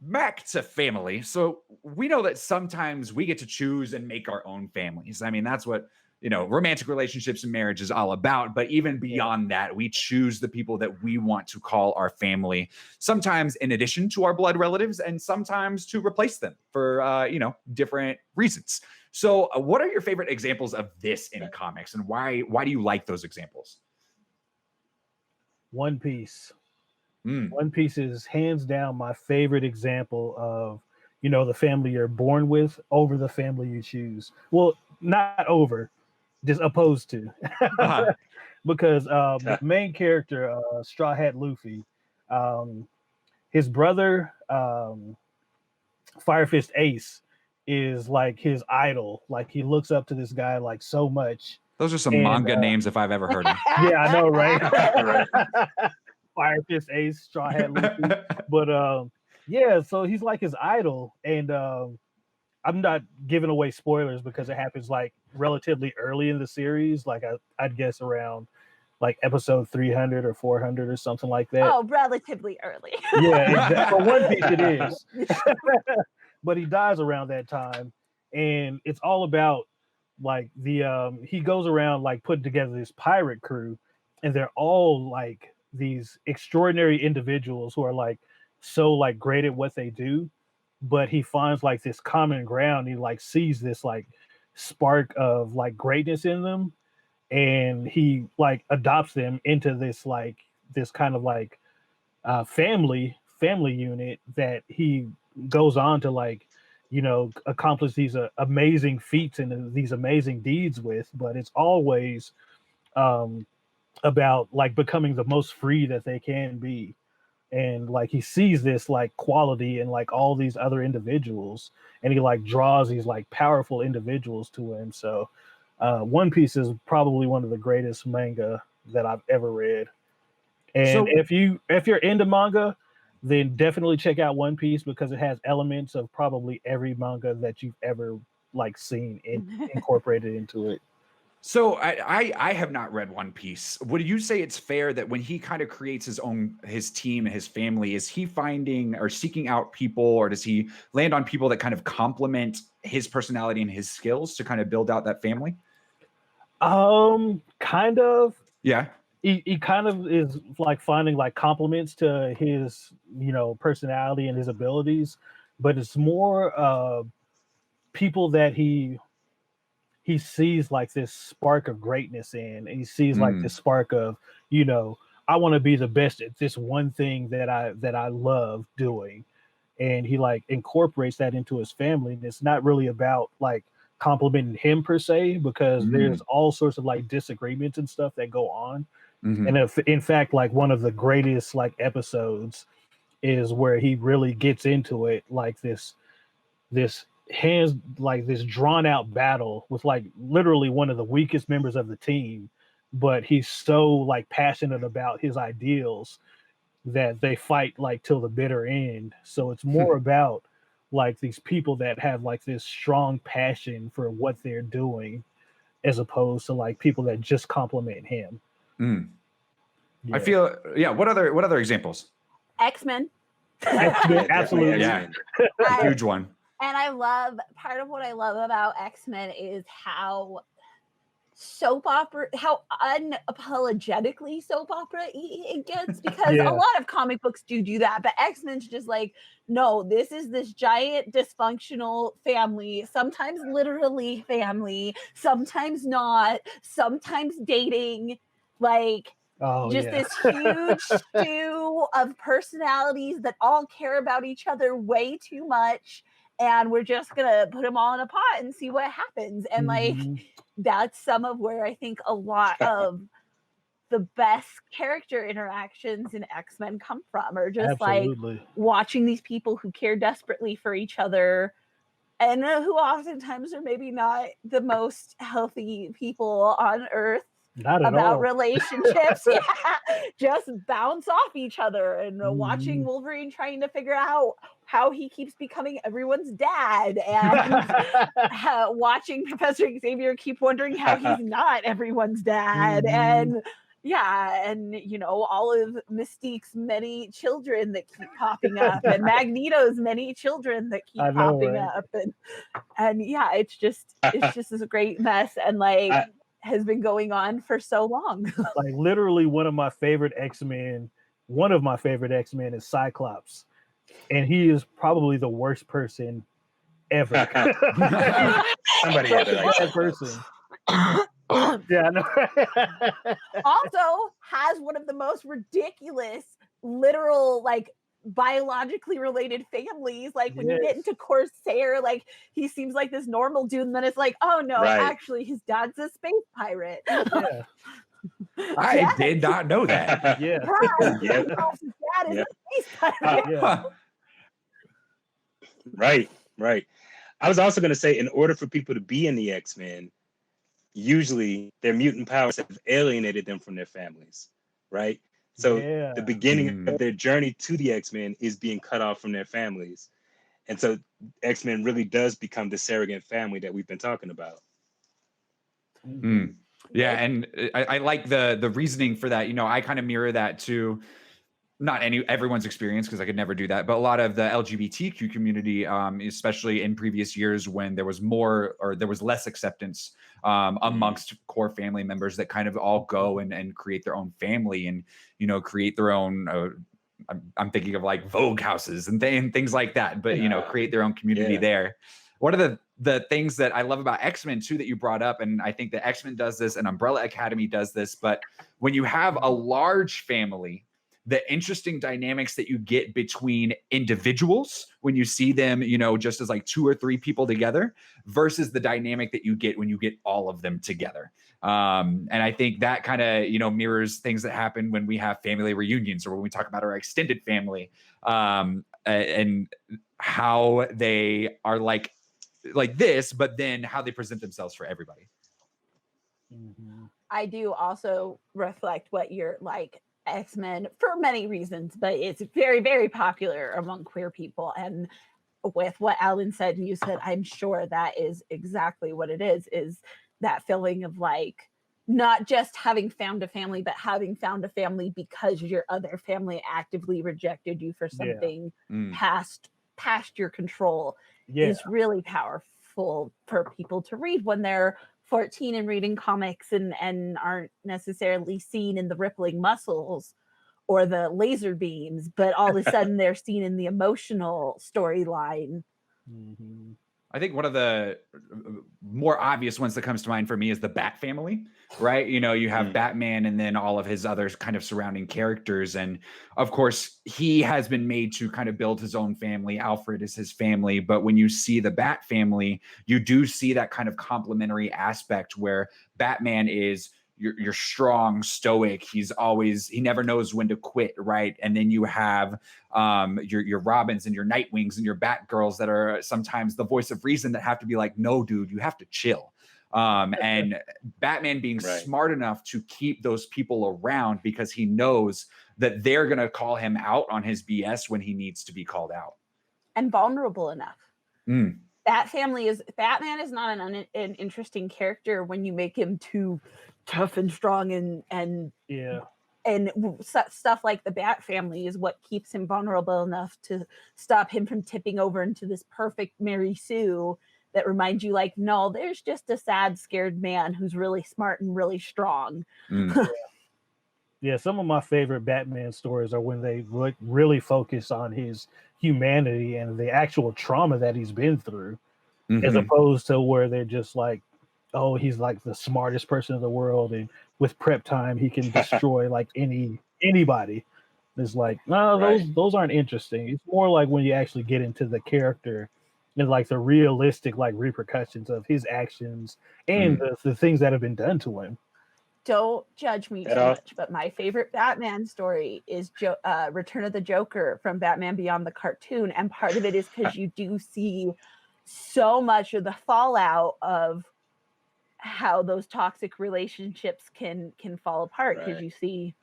back to family. So we know that sometimes we get to choose and make our own families. I mean, that's what, romantic relationships and marriage is all about. But even beyond that, we choose the people that we want to call our family, sometimes in addition to our blood relatives and sometimes to replace them for, different reasons. So what are your favorite examples of this in comics, and why do you like those examples? One Piece. One Piece is hands down my favorite example of, the family you're born with over the family you choose. Well, not over, just opposed to. Because the main character, Straw Hat Luffy, his brother, Fire Fist Ace, is like his idol. Like he looks up to this guy like so much. Those are some manga names if I've ever heard them. Yeah, I know, right? Fire Fist Ace, Straw Hat Luffy. But so he's like his idol, and I'm not giving away spoilers because it happens like relatively early in the series, like I'd guess around like episode 300 or 400 or something like that. Oh, relatively early. Yeah, exactly. For One Piece it is. But he dies around that time, and it's all about like the he goes around like putting together this pirate crew, and they're all like these extraordinary individuals who are like so like great at what they do, but he finds like this common ground. He like sees this like spark of like greatness in them, and he like adopts them into this kind of like family unit that he goes on to like accomplish these amazing feats and these amazing deeds with. But it's always about like becoming the most free that they can be, and like he sees this like quality in like all these other individuals, and he like draws these like powerful individuals to him. So One Piece is probably one of the greatest manga that I've ever read. And if you're into manga, then definitely check out One Piece, because it has elements of probably every manga that you've ever like seen incorporated into it. So I have not read One Piece. Would you say it's fair that when he kind of creates his team and his family, is he finding or seeking out people, or does he land on people that kind of complement his personality and his skills to kind of build out that family? Kind of. Yeah. He kind of is like finding like compliments to his, personality and his abilities, but it's more people that he sees like this spark of greatness in, and he sees like this spark of, I want to be the best at this one thing that I love doing. And he like incorporates that into his family. And it's not really about like complimenting him per se, because there's all sorts of like disagreements and stuff that go on. And if, in fact, like one of the greatest like episodes is where he really gets into it, like this hands like this drawn out battle with like literally one of the weakest members of the team, but he's so like passionate about his ideals that they fight like till the bitter end. So it's more about like these people that have like this strong passion for what they're doing, as opposed to like people that just compliment him. I feel, what other examples? X-Men. Absolutely. Yeah. Huge one. And part of what I love about X-Men is how unapologetically soap opera it gets, because a lot of comic books do that, but X-Men's just like, no, this is this giant dysfunctional family, sometimes literally family, sometimes not, sometimes dating, like this huge stew of personalities that all care about each other way too much, and we're just gonna put them all in a pot and see what happens. And like that's some of where I think a lot of the best character interactions in X-Men come from, or just like watching these people who care desperately for each other, and who oftentimes are maybe not the most healthy people on Earth. Not at all. Relationships, just bounce off each other, and watching Wolverine trying to figure out how he keeps becoming everyone's dad, and watching Professor Xavier keep wondering how he's not everyone's dad, and you know, all of Mystique's many children that keep popping up, and Magneto's many children that keep popping up, and it's just this great mess, and like has been going on for so long. Like literally one of my favorite X-Men is Cyclops, and he is probably the worst person ever. Somebody had to like that person. Yeah, I know. Also has one of the most ridiculous literal like biologically related families, like when you get into Corsair, like he seems like this normal dude, and then it's like, oh no, actually his dad's a space pirate. I did not know that. His dad is a space pirate. Right. I was also going to say, in order for people to be in the X-Men, usually their mutant powers have alienated them from their families, right? So the beginning of their journey to the X-Men is being cut off from their families. And so X-Men really does become the surrogate family that we've been talking about. Yeah, and I like the reasoning for that. You know, I kind of mirror that to not everyone's experience, because I could never do that, but a lot of the LGBTQ community, especially in previous years when there was more or there was less acceptance amongst core family members that kind of all go and create their own family and, you know, create their own, I'm thinking of like Vogue houses and things like that, but, you know, create their own community there. One of the things that I love about X-Men too, that you brought up, and I think that X-Men does this and Umbrella Academy does this, but when you have a large family, the interesting dynamics that you get between individuals when you see them, you know, just as like 2 or 3 people together versus the dynamic that you get when you get all of them together. And I think that kind of, you know, mirrors things that happen when we have family reunions or when we talk about our extended family, and how they are like this, but then how they present themselves for everybody. I do also reflect what you're like, X-Men, for many reasons, but it's very, very popular among queer people. And with what Alan said and you said, I'm sure that is exactly what it is that feeling of like not just having found a family, but having found a family because your other family actively rejected you for something past your control is really powerful for people to read when they're 14 and reading comics and aren't necessarily seen in the rippling muscles or the laser beams, but all of a sudden they're seen in the emotional storyline. I think one of the more obvious ones that comes to mind for me is the Bat family, right? You know, you have Batman and then all of his other kind of surrounding characters. And of course, he has been made to kind of build his own family. Alfred is his family. But when you see the Bat family, you do see that kind of complementary aspect where Batman is you're strong, stoic. He never knows when to quit, right? And then you have your Robins and your Nightwings and your Batgirls that are sometimes the voice of reason that have to be like, no, dude, you have to chill. And Batman being smart enough to keep those people around because he knows that they're going to call him out on his BS when he needs to be called out. And vulnerable enough. Batman is not an interesting character when you make him too tough and strong and stuff like the Bat family is what keeps him vulnerable enough to stop him from tipping over into this perfect Mary Sue that reminds you like, no, there's just a sad, scared man who's really smart and really strong. Yeah, some of my favorite Batman stories are when they really focus on his humanity and the actual trauma that he's been through, as opposed to where they're just like, oh, he's like the smartest person in the world, and with prep time he can destroy like anybody. It's like, no, those aren't interesting. It's more like when you actually get into the character and like the realistic like repercussions of his actions and the things that have been done to him. Don't judge me too much, but my favorite Batman story is Return of the Joker from Batman Beyond the cartoon, and part of it is because you do see so much of the fallout of how those toxic relationships can fall apart, because you see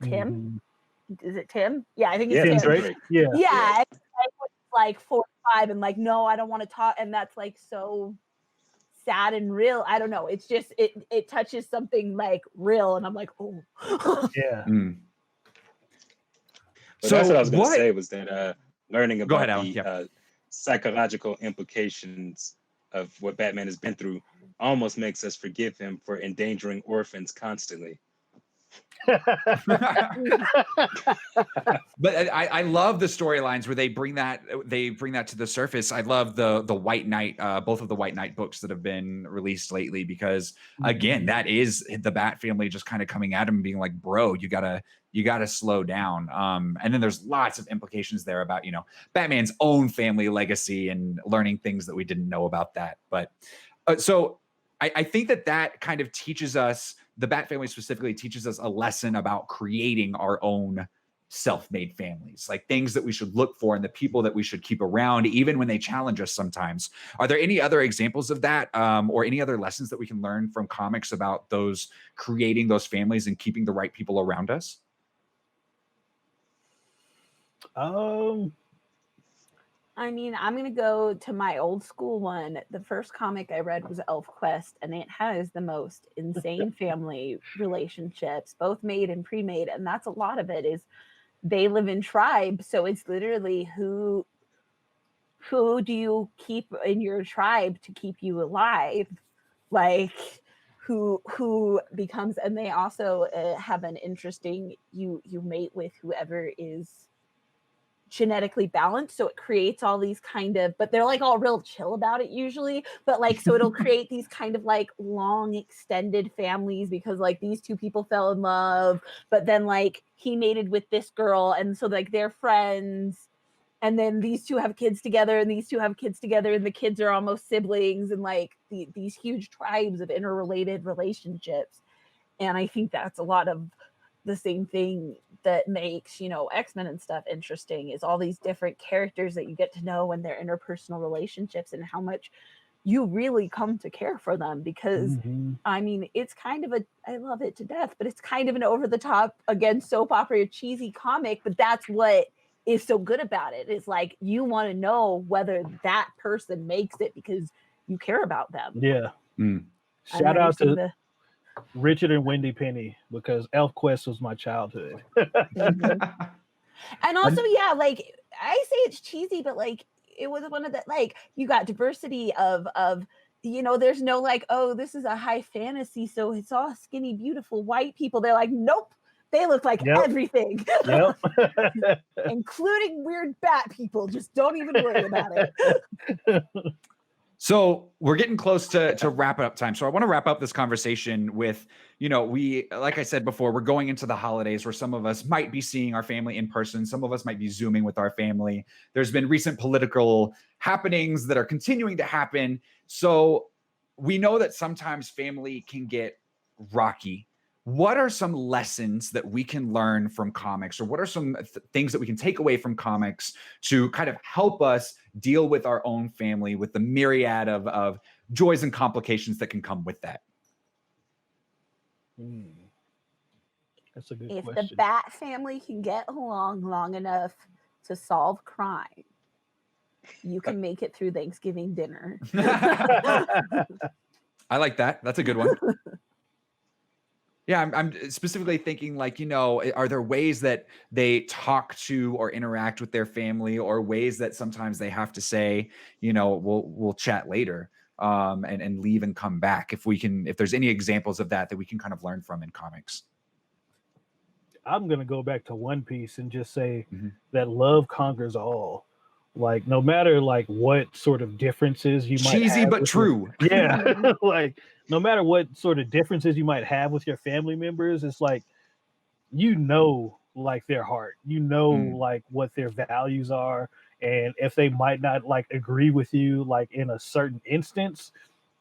Tim. Is it Tim? Yeah, I think it's Tim. Drake. Yeah. Like 4 or 5 and like, no, I don't want to talk, and that's like so sad and real. I don't know. It's just it touches something like real, and I'm like, oh. Yeah. So that's what I was going to say was that learning about the psychological implications of what Batman has been through almost makes us forgive him for endangering orphans constantly. But I love the storylines where they bring that to the surface. I love the White Knight, both of the White Knight books that have been released lately, because again, that is the Bat family just kind of coming at him and being like, bro, you gotta slow down. And then there's lots of implications there about, you know, Batman's own family legacy and learning things that we didn't know about that. But so I think that kind of teaches us, the Bat family specifically teaches us a lesson about creating our own self-made families, like things that we should look for and the people that we should keep around, even when they challenge us sometimes. Are there any other examples of that, or any other lessons that we can learn from comics about those creating those families and keeping the right people around us? I mean, I'm going to go to my old school one. The first comic I read was ElfQuest, and it has the most insane family relationships, both made and pre-made. And that's a lot of it is they live in tribes. So it's literally who do you keep in your tribe to keep you alive? Like who becomes, and they also have an interesting, you mate with whoever is genetically balanced, so it creates all these kind of, but they're like all real chill about it usually, but like, so it'll create these kind of like long extended families, because like these two people fell in love, but then like he mated with this girl, and so like they're friends, and then these two have kids together, and these two have kids together, and the kids are almost siblings, and like these huge tribes of interrelated relationships. And I think that's a lot of the same thing that makes, you know, X-Men and stuff interesting, is all these different characters that you get to know and their interpersonal relationships and how much you really come to care for them. Because I mean, it's kind of I love it to death, but it's kind of an over the top, again, soap opera, cheesy comic, but that's what is so good about it. It's like, you want to know whether that person makes it because you care about them. Yeah. Shout out to Richard and Wendy Penny, because ElfQuest was my childhood. And also, yeah, like I say it's cheesy, but like it was one of the, like, you got diversity of you know, there's no like, oh, this is a high fantasy, so it's all skinny, beautiful white people. They're like, nope, They look like Yep. everything, Yep. including weird bat people. Just don't even worry about it. So we're getting close to wrap up time. So I want to wrap up this conversation with, we, like I said before, we're going into the holidays where some of us might be seeing our family in person. Some of us might be Zooming with our family. There's been recent political happenings that are continuing to happen. So we know that sometimes family can get rocky. What are some lessons that we can learn from comics, or what are some things that we can take away from comics to kind of help us deal with our own family, with the myriad of joys and complications that can come with that? That's a good If question. the Bat family can get along long enough to solve crime, you can make it through Thanksgiving dinner. I like that. That's a good one. Yeah, I'm specifically thinking, like, are there ways that they talk to or interact with their family, or ways that sometimes they have to say, we'll chat later, and leave and come back? If there's any examples of that we can kind of learn from in comics. I'm going to go back to One Piece and just say that love conquers all. Like, no matter like what sort of differences you might have. Cheesy but true. Yeah. Like, no matter what sort of differences you might have with your family members, it's like, like their heart, like what their values are. And if they might not like agree with you, like in a certain instance,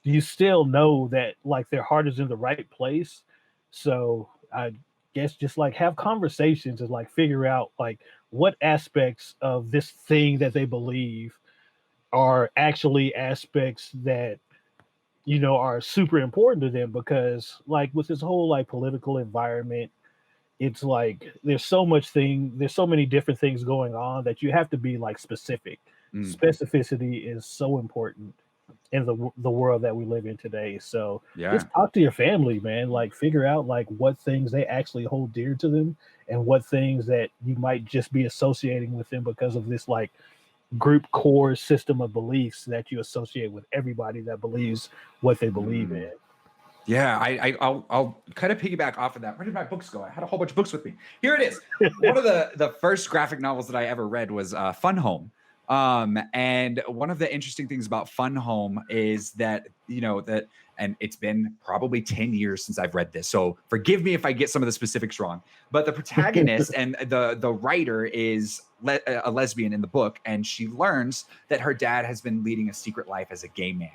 you still know that like their heart is in the right place. So I guess just like have conversations and like figure out like what aspects of this thing that they believe are actually aspects that are super important to them. Because like with this whole like political environment, it's like there's so many different things going on that you have to be like specific. Specificity is so important in the world that we live in today. So just talk to your family, man. Like figure out like what things they actually hold dear to them, and what things that you might just be associating with them because of this like group core system of beliefs that you associate with everybody that believes what they believe in. Yeah, I'll kind of piggyback off of that. Where did my books go? I had a whole bunch of books with me. Here it is. One of the first graphic novels that I ever read was Fun Home. And one of the interesting things about Fun Home is that, and it's been probably 10 years since I've read this, so forgive me if I get some of the specifics wrong, but the protagonist and the writer is a lesbian in the book, and she learns that her dad has been leading a secret life as a gay man.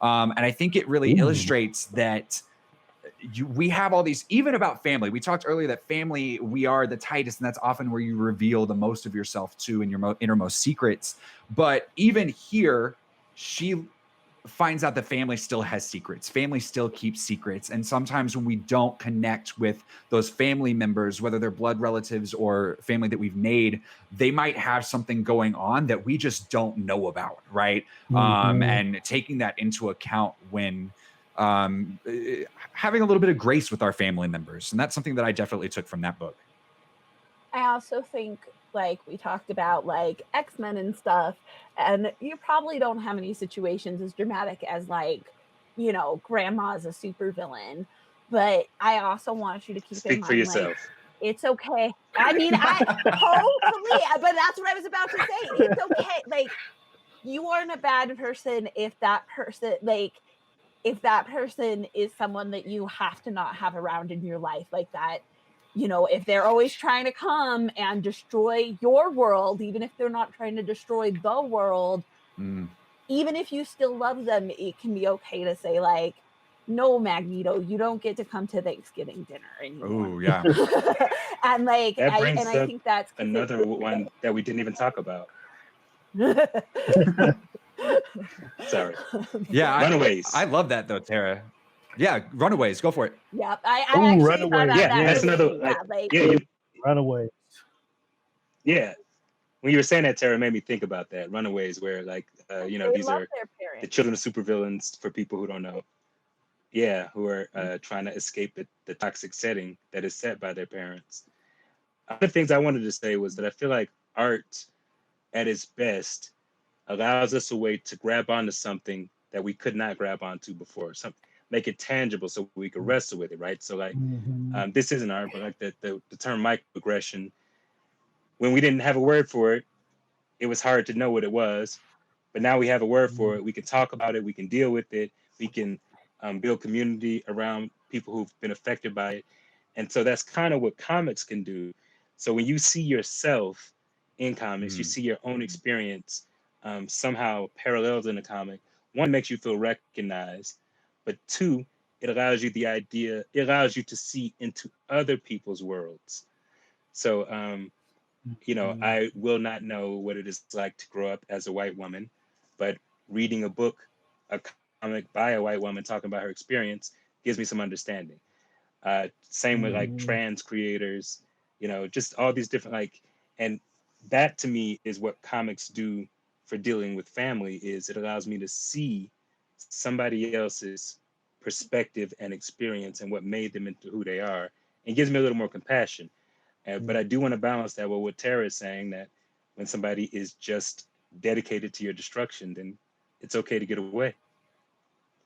And I think it really illustrates that we have all these, even about family. We talked earlier that family, we are the tightest, and that's often where you reveal the most of yourself to, and your innermost secrets. But even here, she finds out that family still has secrets. Family still keeps secrets. And sometimes when we don't connect with those family members, whether they're blood relatives or family that we've made, they might have something going on that we just don't know about, right? And taking that into account when having a little bit of grace with our family members. And that's something that I definitely took from that book. I also think, like we talked about, like X-Men and stuff, and you probably don't have any situations as dramatic as like, grandma's a supervillain, but I also want you to keep in mind, for yourself. like, it's okay. I mean, hopefully, but that's what I was about to say. It's okay. Like, you aren't a bad person if that person is someone that you have to not have around in your life like that. If they're always trying to come and destroy your world, even if they're not trying to destroy the world, even if you still love them, it can be okay to say like, no, Magneto, you don't get to come to Thanksgiving dinner anymore. Oh, yeah. And like, That brings I think that's another one that we didn't even talk about. Sorry. Yeah. Runaways. I love that though, Tara. Yeah, Runaways, go for it. Yep. I actually Runaways. thought about Yeah, that. that's another. Runaways. Yeah. When you were saying that, Tara, it made me think about that. Runaways, where like these are the children of supervillains, for people who don't know. Yeah, who are trying to escape the toxic setting that is set by their parents. Other things I wanted to say was that I feel like art at its best allows us a way to grab onto something that we could not grab onto before. make it tangible so we could wrestle with it, right? So like, this isn't art, but like the term microaggression, when we didn't have a word for it, it was hard to know what it was. But now we have a word for it. We can talk about it. We can deal with it. We can build community around people who've been affected by it. And so that's kind of what comics can do. So when you see yourself in comics, you see your own experience somehow parallels in the comic. One, makes you feel recognized, but two, it allows you to see into other people's worlds. So, I will not know what it is like to grow up as a white woman, but reading a comic by a white woman talking about her experience gives me some understanding. Same with like trans creators, just all these different and that to me is what comics do for dealing with family. Is it allows me to see somebody else's perspective and experience and what made them into who they are, and gives me a little more compassion. But I do want to balance that with what Tara is saying, that when somebody is just dedicated to your destruction, then it's okay to get away.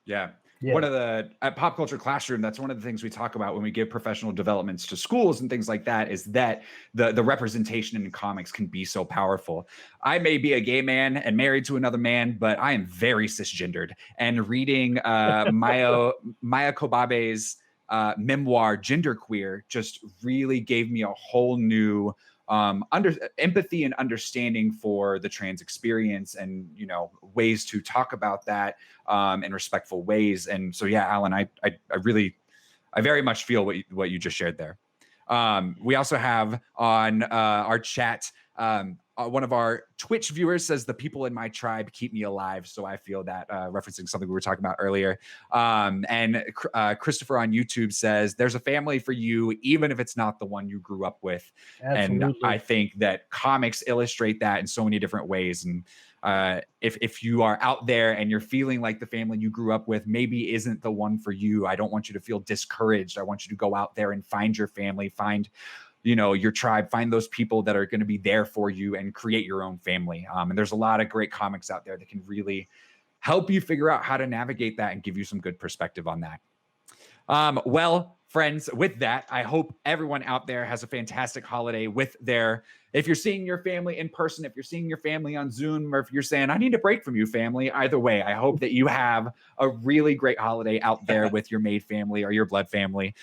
Yeah. One of at Pop Culture Classroom, that's one of the things we talk about when we give professional developments to schools and things like that, is that the representation in comics can be so powerful. I may be a gay man and married to another man, but I am very cisgendered. And reading Maya Kobabe's memoir, Genderqueer, just really gave me a whole new empathy and understanding for the trans experience, and ways to talk about that in respectful ways. And so Alan, I very much feel what you just shared there. We also have on our chat, one of our Twitch viewers says, the people in my tribe keep me alive. So I feel that, referencing something we were talking about earlier. And Christopher on YouTube says, there's a family for you, even if it's not the one you grew up with. Absolutely. And I think that comics illustrate that in so many different ways. And if you are out there and you're feeling like the family you grew up with maybe isn't the one for you, I don't want you to feel discouraged. I want you to go out there and find your family, find your tribe, find those people that are going to be there for you, and create your own family. And there's a lot of great comics out there that can really help you figure out how to navigate that and give you some good perspective on that. Well, friends, with that, I hope everyone out there has a fantastic holiday if you're seeing your family in person, if you're seeing your family on Zoom, or if you're saying, I need a break from you, family, either way, I hope that you have a really great holiday out there with your made family or your blood family.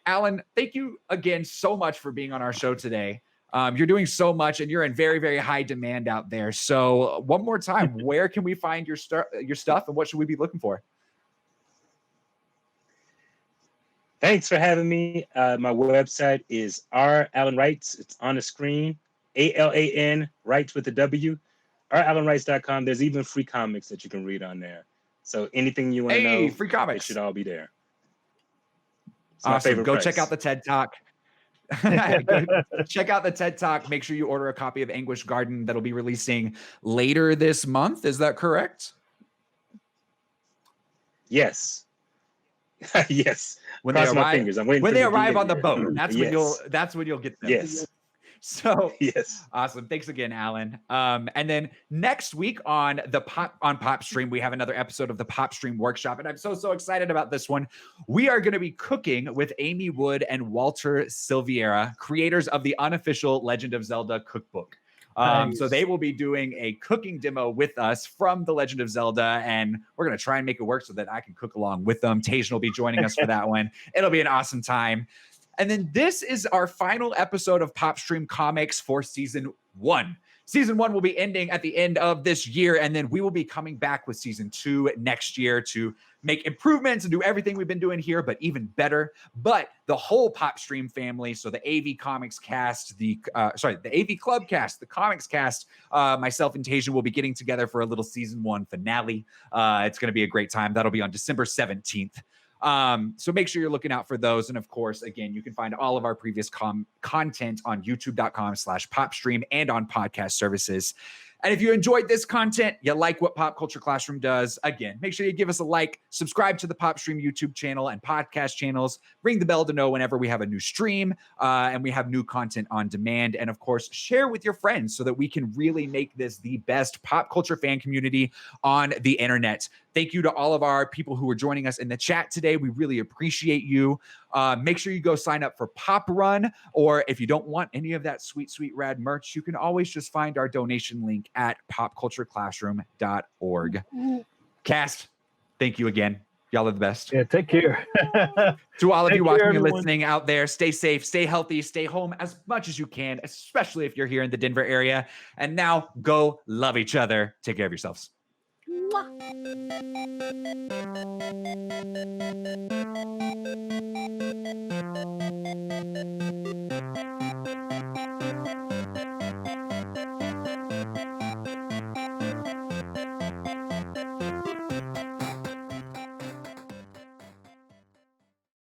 Alan, thank you again so much for being on our show today. You're doing so much, and you're in very, very high demand out there. So one more time, where can we find your stuff, and what should we be looking for? Thanks for having me. My website is Alan Wrights. It's on the screen. ALAN Wrights with a W. RAlanWrights.com. There's even free comics that you can read on there. So anything you want to know, free comics, it should all be there. Awesome. Go check out the TED Talk. Check out the TED Talk. Make sure you order a copy of Anguish Garden that'll be releasing later this month. Is that correct? Yes. Yes. When they arrive on the boat, that's when you'll get them. Yes. So yes. Awesome. Thanks again, Alan. And then next week on PopStream, we have another episode of the PopStream Workshop. And I'm so excited about this one. We are going to be cooking with Amy Wood and Walter Silveira, creators of the unofficial Legend of Zelda cookbook. Nice. So they will be doing a cooking demo with us from the Legend of Zelda, and we're going to try and make it work so that I can cook along with them. Tajan will be joining us for that one. It'll be an awesome time. And then this is our final episode of PopStream Comics for Season 1. Season 1 will be ending at the end of this year, and then we will be coming back with Season 2 next year to make improvements and do everything we've been doing here, but even better. But the whole PopStream family, so the AV Comics cast, the AV Club cast, the Comics cast, myself and Tajan will be getting together for a little Season 1 finale. It's going to be a great time. That'll be on December 17th. So make sure you're looking out for those. And of course, again, you can find all of our previous content on youtube.com/PopStream and on podcast services. And if you enjoyed this content, you like what Pop Culture Classroom does, again, make sure you give us a like, subscribe to the PopStream YouTube channel and podcast channels, ring the bell to know whenever we have a new stream, and we have new content on demand. And of course, share with your friends so that we can really make this the best pop culture fan community on the internet. Thank you to all of our people who are joining us in the chat today. We really appreciate you. Make sure you go sign up for PopRun, or if you don't want any of that sweet, sweet rad merch, you can always just find our donation link at popcultureclassroom.org. Cast, thank you again. Y'all are the best. Yeah, take care. To all of Take you watching care, and everyone. listening out there, stay safe, stay healthy, stay home as much as you can, especially if you're here in the Denver area. And now go love each other. Take care of yourselves. Mwah.